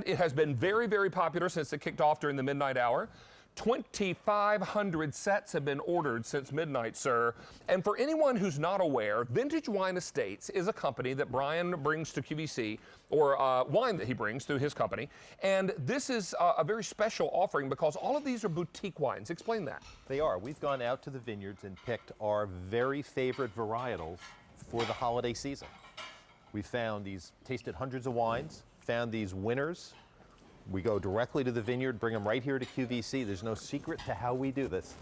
it has been very, very popular since it kicked off during the midnight hour. 2,500 sets have been ordered since midnight, sir. And for anyone who's not aware, Vintage Wine Estates is a company that Brian brings to QVC, or wine that he brings through his company. And this is a very special offering because all of these are boutique wines. Explain that. They are. We've gone out to the vineyards and picked our very favorite varietals for the holiday season. We found these, tasted hundreds of wines, found these winners. We go directly to the vineyard, bring them right here to QVC. There's no secret to how we do this.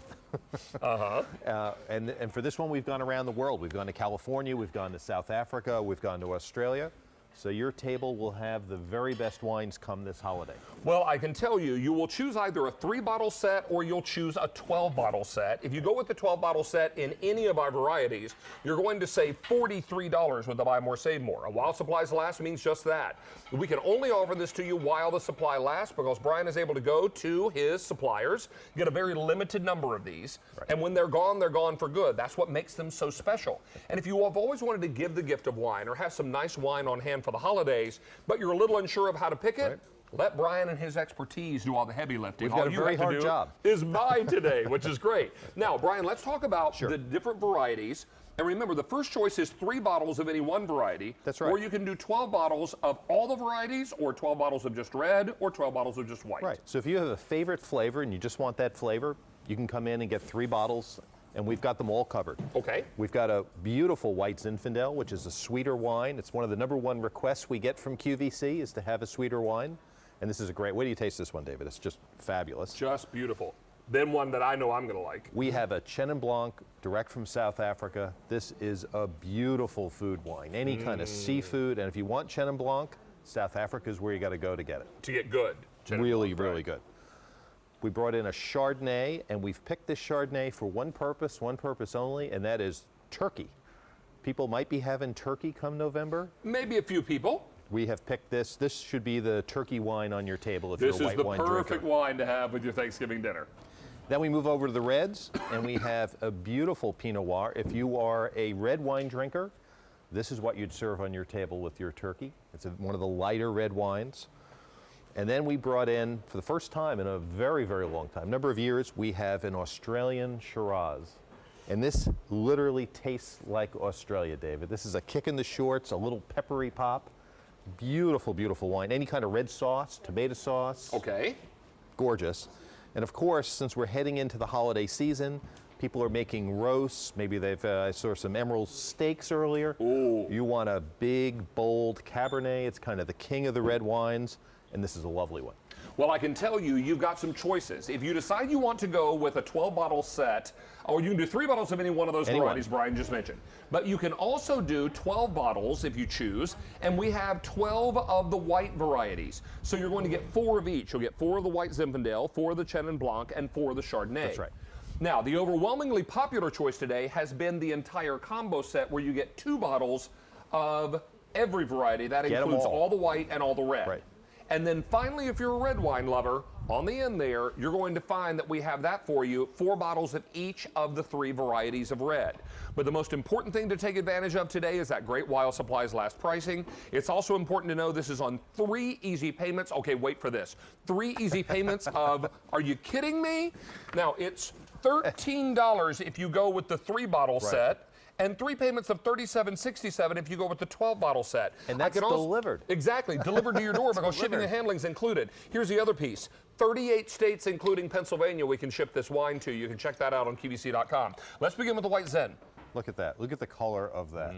And for this one, we've gone around the world. We've gone to California, we've gone to South Africa, we've gone to Australia. So your table will have the very best wines come this holiday. Well, I can tell you, you will choose either a 3-bottle set or you'll choose a 12-bottle set. If you go with the 12-bottle set in any of our varieties, you're going to save $43 with the Buy More, Save More. While supplies last means just that. We can only offer this to you while the supply lasts because Brian is able to go to his suppliers, get a very limited number of these, and when they're gone for good. That's what makes them so special. And if you have always wanted to give the gift of wine or have some nice wine on hand for the holidays, but you're a little unsure of how to pick it, let Brian and his expertise do all the heavy lifting. We've got a very hard job. Is buy today, which is great. Now, Brian, let's talk about the different varieties. And remember, the first choice is 3 bottles of any one variety. That's right. Or you can do 12 bottles of all the varieties, or 12 bottles of just red, or 12 bottles of just white. Right. So if you have a favorite flavor and you just want that flavor, you can come in and get 3 bottles, and we've got them all covered. Okay. We've got a beautiful white Zinfandel, which is a sweeter wine. It's one of the #1 requests we get from QVC is to have a sweeter wine. And this is a great, way do you taste this one, David? It's just fabulous. Just beautiful. Then one that I know I'm going to like. We have a Chenin Blanc direct from South Africa. This is a beautiful food wine. Any kind of seafood, and if you want Chenin Blanc, South Africa is where you got to go to get it. To get good. Really, really good. We brought in a Chardonnay, and we've picked this Chardonnay for one purpose only, and that is turkey. People might be having turkey come November. Maybe a few people. We have picked this. This should be the turkey wine on your table if you're a white wine drinker. This is the perfect wine to have with your Thanksgiving dinner. Then we move over to the reds, and we have a beautiful Pinot Noir. If you are a red wine drinker, this is what you'd serve on your table with your turkey. It's one of the lighter red wines. And then we brought in, for the first time in a very, very long time, number of years, we have an Australian Shiraz. And this literally tastes like Australia, David. This is a kick in the shorts, a little peppery pop. Beautiful, beautiful wine. Any kind of red sauce, tomato sauce. Okay. Gorgeous. And of course, since we're heading into the holiday season, people are making roasts. Maybe they've, I saw some emerald steaks earlier. Ooh. You want a big, bold Cabernet. It's kind of the king of the red wines. And this is a lovely one. Well, I can tell you, you've got some choices. If you decide you want to go with a 12-bottle set, or you can do 3 bottles of any one of those varieties Brian just mentioned. But you can also do 12 bottles if you choose, and we have 12 of the white varieties. So you're going to get 4 of each. You'll get 4 of the white Zinfandel, 4 of the Chenin Blanc, and 4 of the Chardonnay. That's right. Now, the overwhelmingly popular choice today has been the entire combo set where you get 2 bottles of every variety. That includes all the white and all the red. Right. And then finally, if you're a red wine lover, on the end there, you're going to find that we have that for you, 4 bottles of each of the 3 varieties of red. But the most important thing to take advantage of today is that great while supplies last pricing. It's also important to know this is on 3 easy payments. Okay, wait for this. 3 easy payments of, are you kidding me? Now, it's $13 if you go with the 3-bottle set. And 3 payments of $37.67 if you go with the 12-bottle set. And that's delivered. Exactly, delivered to your door because shipping and handling is included. Here's the other piece. 38 states, including Pennsylvania, we can ship this wine to. You can check that out on QVC.com. Let's begin with the white Zen. Look at that. Look at the color of that.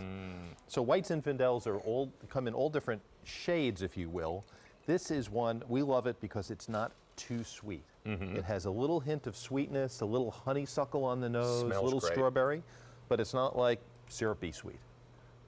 So white Zinfandels come in all different shades, if you will. This is one, we love it because it's not too sweet. It has a little hint of sweetness, a little honeysuckle on the nose, a little strawberry. But it's not like syrupy sweet.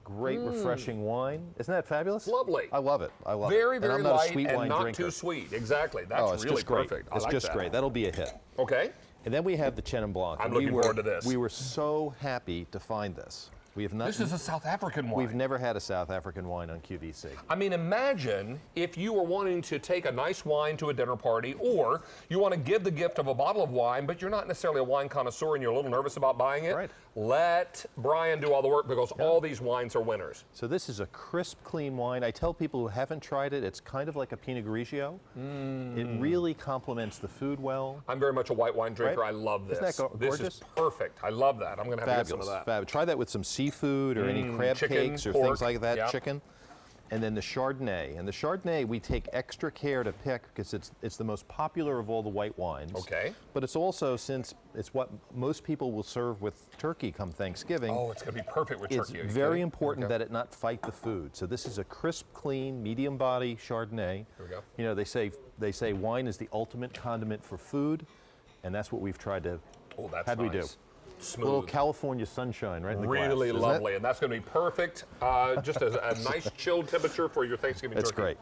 Great, refreshing wine. Isn't that fabulous? Lovely. I love it. I love it. Very, very light and not drinker. too sweet. Exactly. That's really perfect. It's just great. That'll be a hit. Okay. And then we have the Chenin Blanc. I'm looking forward to this. We were so happy to find this. We have not. This is a South African wine. We've never had a South African wine on QVC. I mean, imagine if you were wanting to take a nice wine to a dinner party, or you want to give the gift of a bottle of wine, but you're not necessarily a wine connoisseur and you're a little nervous about buying it. Right. Let Brian do all the work, because all these wines are winners. So this is a crisp, clean wine. I tell people who haven't tried it, it's kind of like a Pinot Grigio. It really complements the food well. I'm very much a white wine drinker. Right? I love this. Isn't that This gorgeous? is perfect. I love that. I'm going to have to get some of that. Try that with some seafood or any crab chicken, cakes or pork, things like that, yep. chicken. And then the Chardonnay. And the Chardonnay we take extra care to pick because it's the most popular of all the white wines. Okay. But it's also, since it's what most people will serve with turkey come Thanksgiving, Oh, it's going to be perfect with it's turkey. Are you very kidding? important that it not fight the food. So this is a crisp, clean, medium body Chardonnay. Here we go. You know, they say wine is the ultimate condiment for food, and that's what we've tried to. Oh, that's How'd we do? nice. A little Smooth. California sunshine right in the glass. Really isn't it? lovely, and that's going to be perfect. Just a nice chilled temperature for your Thanksgiving That's turkey. great.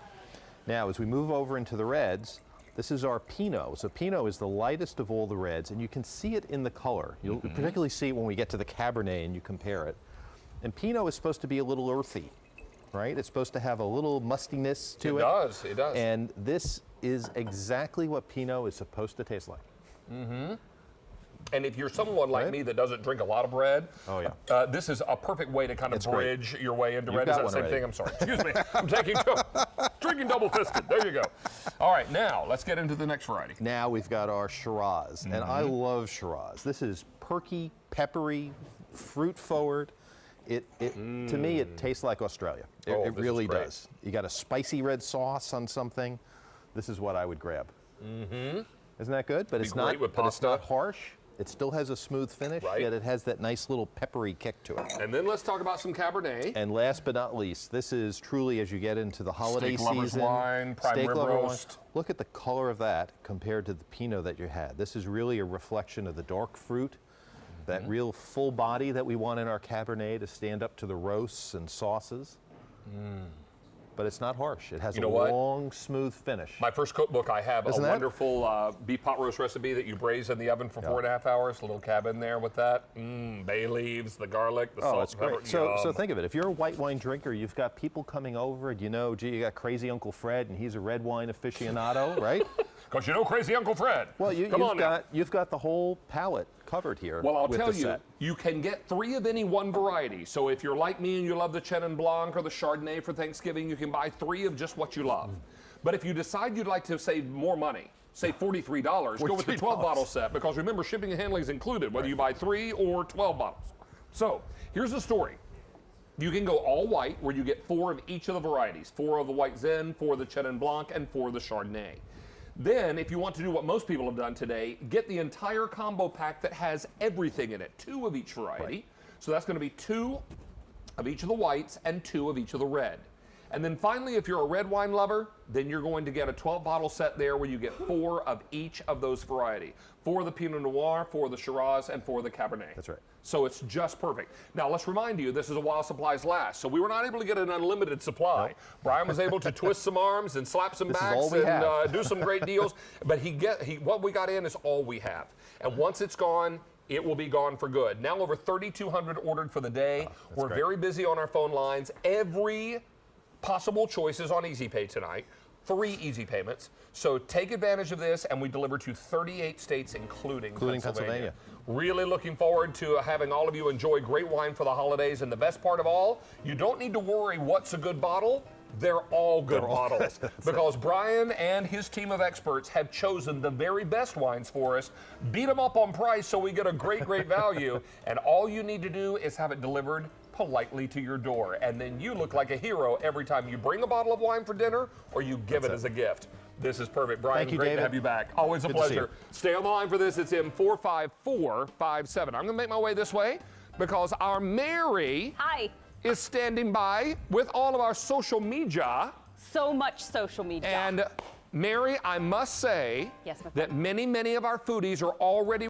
Now, as we move over into the reds, this is our Pinot. So Pinot is the lightest of all the reds, and you can see it in the color. You'll particularly see it when we get to the Cabernet and you compare it. And Pinot is supposed to be a little earthy, right? It's supposed to have a little mustiness to it. It does. And this is exactly what Pinot is supposed to taste like. And if you're someone like Right? me that doesn't drink a lot of red, Oh, yeah. this is a perfect way to kind of It's great. bridge your way into You've red. Is got that the one same already. thing? I'm sorry. Excuse me. I'm drinking double-fisted. There you go. All right, now let's get into the next variety. Now we've got our Shiraz, and I love Shiraz. This is perky, peppery, fruit forward. To me, it tastes like Australia. Oh, It this is really great. does. You got a spicy red sauce on something. This is what I would grab. Isn't that good? But it's great not. with But it's not pasta. harsh. It still has a smooth finish, Right. yet it has that nice little peppery kick to it. And then let's talk about some Cabernet. And last but not least, this is truly, as you get into the holiday Steak lovers season, wine, prime steak rib lover wine. roast. Look at the color of that compared to the Pinot that you had. This is really a reflection of the dark fruit, that real full body that we want in our Cabernet to stand up to the roasts and sauces. But it's not harsh. It has You a know what? long, smooth finish. My first cookbook, I have Isn't a that- wonderful beef pot roast recipe that you braise in the oven for 4.5 hours. A little cab in there with that. Bay leaves, the garlic, the Oh, salt, it's pepper. great. So Yum. think of it. If you're a white wine drinker, you've got people coming over, and you know, gee, you got crazy Uncle Fred, and he's a red wine aficionado, right? Because you know crazy Uncle Fred. Well, Come on now. you've got the whole palette covered here. Well, I'll with tell the you, set. you can get 3 of any one variety. So if you're like me and you love the Chenin Blanc or the Chardonnay for Thanksgiving, you can buy 3 of just what you love. But if you decide you'd like to save more money, say $43, go with the 12 bottle set, because remember, shipping and handling is included, whether you buy 3 or 12 bottles. So here's the story. You can go all white, where you get 4 of each of the varieties, 4 of the White Zin, 4 of the Chenin Blanc, and 4 of the Chardonnay. Then, if you want to do what most people have done today, get the entire combo pack that has everything in it, 2 of each variety. Right. So that's going to be 2 of each of the whites and 2 of each of the red. And then finally, if you're a red wine lover, then you're going to get a 12 bottle set there where you get 4 of each of those variety. 4 of the Pinot Noir, 4 of the Shiraz, and 4 of the Cabernet. That's right. So it's just perfect. Now let's remind you, this is a while supplies last. So we were not able to get an unlimited supply. Brian was able to twist some arms and slap some This is backs all we and have. do some great deals. But what we got in is all we have. And once it's gone, it will be gone for good. Now over 3,200 ordered for the day. We're great. very busy on our phone lines. Every possible choices on Easy Pay tonight. 3 easy payments. So take advantage of this, and we deliver to 38 states, including Pennsylvania. Really looking forward to having all of you enjoy great wine for the holidays. And the best part of all, you don't need to worry what's a good bottle. They're all good bottles, because Brian and his team of experts have chosen the very best wines for us, beat them up on price so we get a great, great value, and all you need to do is have it delivered politely to your door, and then you look like a hero every time you bring a bottle of wine for dinner or you give it as a gift. This is perfect. Brian, Thank you, great David. to have you back. Always a Good to see pleasure. you. Stay on the line for this. It's in 45457. I'm going to make my way this way because our Mary Hi. is standing by with all of our social media. So much social media. And Mary, I must say Yes, my friend. that many of our foodies are already